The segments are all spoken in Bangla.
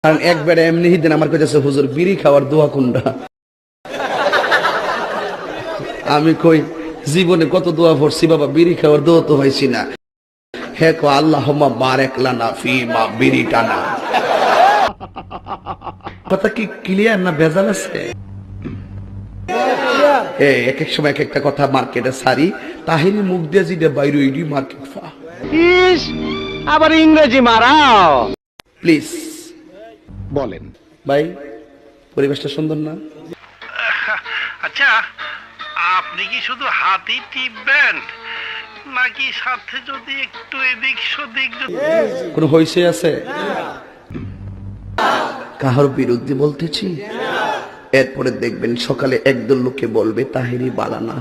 কারণ একবারে এমনি দিন আমার কাছে হুজুর বিড়ি খাওয়ার দোয়া কোনটা। আমি কই জীবনে কত দোয়া পড়ছি বাবা, বিড়ি খাওয়ার দোয়া তো হয়েছি না। হে কো আল্লাহুম্মা বারিক লানা ফিমা বিড়ি টানা। কথা কি ক্লিয়ার না ভেজাল আছে? এক এক সময় এক একটা কথা মার্কেটে সারি, তাহিরি মুখ দিয়ে যেটা বাইরে ওইটি মার্কেট ফা। আবার ইংরেজি মারাও। প্লিজ বলেন ভাই, পরিবেশটা সুন্দর না? আচ্ছা, আপনি কি শুধু হাতই টিপবেন নাকি সাথে যদি একটু এদিক সেদিক কোন হইছে আছে? কাহার বিরুদ্ধে বলতেছি? এরপরে দেখবেন সকালে একদল লোকে বলবে তাহিরি বালানা।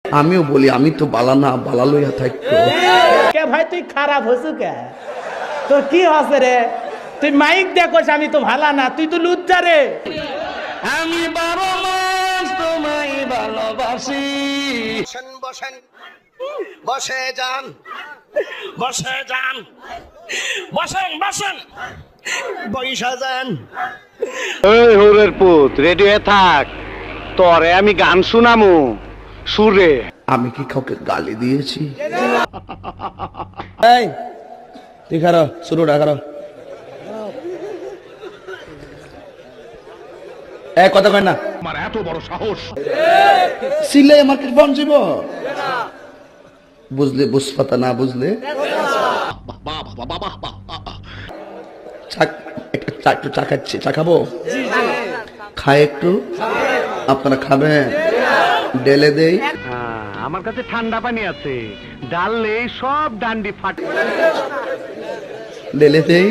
আমিও বলি আমি তো বালানা, বালা লইয়া থাকতো। কে ভাই তুই খারাপ হসু কে? তোর কি হসে রে? তুই মাইক দেখোস আমি তো ভালা না, তুই তো লুচ্চা রে। আমি 12 মাস তোমায় ভালোবাসি। বসেন বসেন বসে যান বসে যান বসেন বসেন বইসা যান। এই হোরের পুত, রেডি হয়ে থাক, তোরে আমি গান শুনামু সুরে। আমি কি কাউকে গালি দিয়েছি? এই তুই খারো, শুরুটা খারো। কথা কয় না, আমার এত বড় সাহস! সিলাই মার্কেট বন্ধ যাব। বুঝলে বুঝপাতা, না বুঝলে একটু চা খাচ্ছি। চা খাবো? খায় একটু? আপনারা খাবেন? ডেলে দেই? আমার কাছে ঠান্ডা পানি আছে, ডাললে সব ডান্ডি ফাটে। ডেলে দেই?